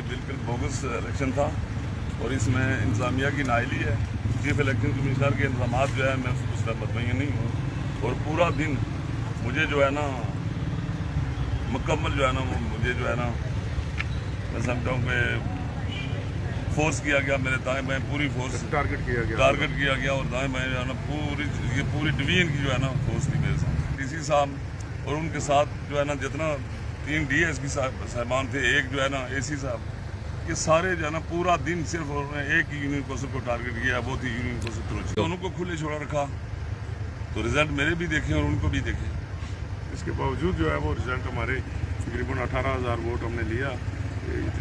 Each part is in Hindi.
बिल्कुल बोगस इलेक्शन था और इसमें इंतजामिया की नाअहली है। चीफ इलेक्शन कमिश्नर के इंतजाम जो है मैं उस पर मुतमईन नहीं हूँ और पूरा दिन मुझे जो है ना मुकम्मल जो है ना वो मुझे जो है ना मैं समझता हूँ कि फोर्स किया गया, मेरे दाएं बाएं पूरी फोर्स टारगेट किया गया और दाएं बाएं जो है ना पूरी डिवीजन की जो है ना फोर्स थी मेरे साथ। डीसी साहब और उनके साथ जो है ना जितना 3 डीएसपी साहबान थे, एक जो है ना एसी साहब, ये सारे जो है ना पूरा दिन सिर्फ उन्होंने एक ही यूनियन कौंसिल को टारगेट किया, वो थी यूनियन कौंसिल तुरुची। दोनों को खुले छोड़ा रखा तो रिजल्ट मेरे भी देखे और उनको भी देखे। इसके बावजूद जो है वो रिजल्ट हमारे तकरीबन 18,000 वोट हमने लिया।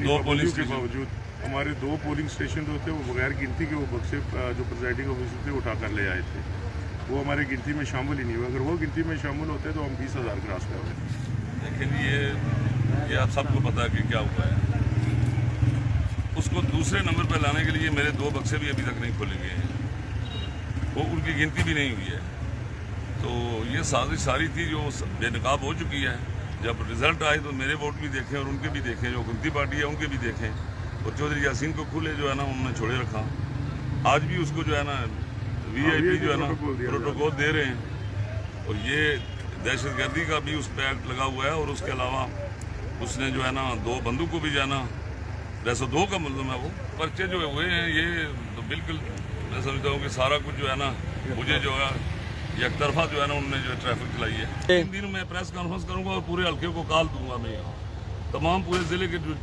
दो पुलिस के बावजूद हमारे 2 पोलिंग स्टेशन जो थे वो बगैर गिनती के वो बक्से जो प्रिजाइडिंग ऑफिसर थे उठा कर ले आए थे, वो हमारी गिनती में शामिल ही नहीं हुए। अगर वो गिनती में शामिल होते तो हम 20,000 क्रॉस कर रहे। लेकिन ये आप सबको पता है कि क्या हुआ है। उसको दूसरे नंबर पर लाने के लिए मेरे 2 बक्से भी अभी तक नहीं खोले गए हैं, वो उनकी गिनती भी नहीं हुई है। तो ये साजिश सारी थी जो बेनकाब हो चुकी है। जब रिजल्ट आए तो मेरे वोट भी देखें और उनके भी देखें, जो गिनती पार्टी है उनके भी देखें। और चौधरी यासीन को खुले जो है ना उन्होंने छोड़े रखा। आज भी उसको जो है ना VIP जो है ना प्रोटोकॉल दे रहे हैं और ये दहशतगर्दी का भी उस पर एक्ट लगा हुआ है। और उसके अलावा उसने जो है ना 2 बंदूक को भी जाना 202 का मुल्ज़िम है वो। पर्चे जो हुए हैं ये तो बिल्कुल मैं समझता हूँ कि सारा कुछ जो है ना मुझे जो है एक तरफा जो है ना उन्होंने जो है ट्रैफिक चलाई है। 3 दिन में प्रेस कॉन्फ्रेंस करूँगा और पूरे हल्के को कॉल दूंगा। मैं तमाम पूरे ज़िले के जो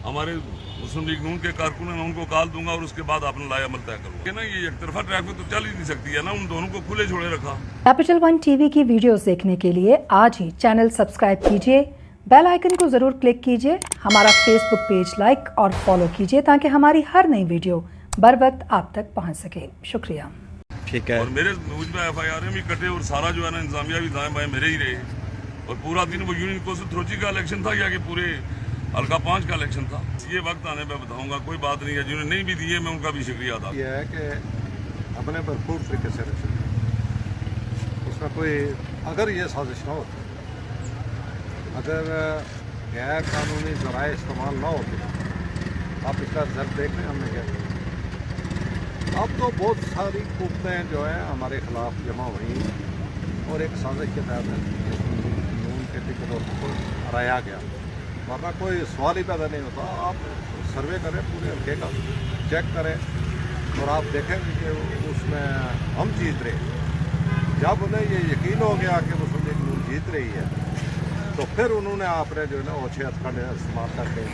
हमारे मुस्लिम लीग नून के कारकुन हैं उनको कॉल दूंगा और उसके बाद अपना लाया अमल तय करूँगा। ना ये एक तरफा ट्रैफिक तो चल ही नहीं सकती है ना, उन दोनों को खुले छोड़े रखा। कैपिटल 1 टीवी की वीडियोस देखने के लिए आज ही चैनल सब्सक्राइब कीजिए, बेल आइकन को जरूर क्लिक कीजिए, हमारा फेसबुक पेज लाइक और फॉलो कीजिए ताकि हमारी हर नई वीडियो बर वक्त आप तक पहुंच सके। शुक्रिया। ठीक है। और मेरे न्यूज में FIR भी कटे और सारा जो है ना इंतजामिया भी दाएं बाएं मेरे ही रहे और पूरा दिन वो यूनियन कौंसिल तुरुची का इलेक्शन था या कि पूरे हल्का 5 का इलेक्शन था। ये वक्त आने पर बताऊंगा, कोई बात नहीं है। जिन्होंने नहीं भी दिए मैं उनका भी शुक्रिया अदा। यह है कि हमने भरपूर तरीके से इलेक्शन किया, उसमें कोई अगर ये साजिश ना होती, अगर गैर कानूनी ज़राए इस्तेमाल ना होते, आप इसका रिजल्ट देख लें हमने क्या किया। अब तो बहुत सारी कुव्वतें जो है हमारे खिलाफ जमा हुई और एक साजिश के तहत नून के टिकटों को हराया गया, वरना कोई सवाल ही पैदा नहीं होता। आप सर्वे करें पूरे हल्के का, चेक करें और आप देखेंगे कि उसमें हम जीत रहे। जब उन्हें ये यकीन हो गया कि मुस्लिम लीग नून जीत रही है तो फिर उन्होंने आपने जो है ना अच्छे हथकंडे इस्तेमाल करके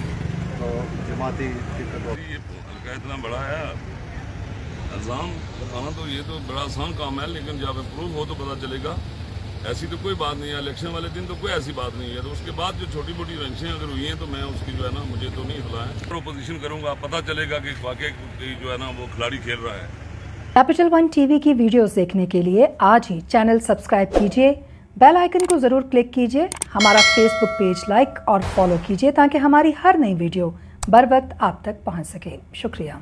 तो जमाती हल्का इतना बड़ा है, इल्ज़ाम लगाना तो ये तो बड़ा आसान काम है, लेकिन जब अप्रूव हो तो पता चलेगा। ऐसी तो कोई बात नहीं है, इलेक्शन वाले दिन तो कोई ऐसी बात नहीं है। तो उसके बाद जो छोटी मोटी रंशें अगर हुई हैं तो मैं उसकी जो है ना मुझे तो नहीं खुला है। प्रोपोजिशन करूँगा, पता चलेगा कि वाकई जो है ना वो खिलाड़ी खेल रहा है। कैपिटल 1 टीवी की वीडियोस देखने के लिए आज ही चैनल सब्सक्राइब कीजिए, बेल आइकन को जरूर क्लिक कीजिए, हमारा फेसबुक पेज लाइक और फॉलो कीजिए ताकि हमारी हर नई वीडियो बर वक्त आप तक पहुंच सके। शुक्रिया।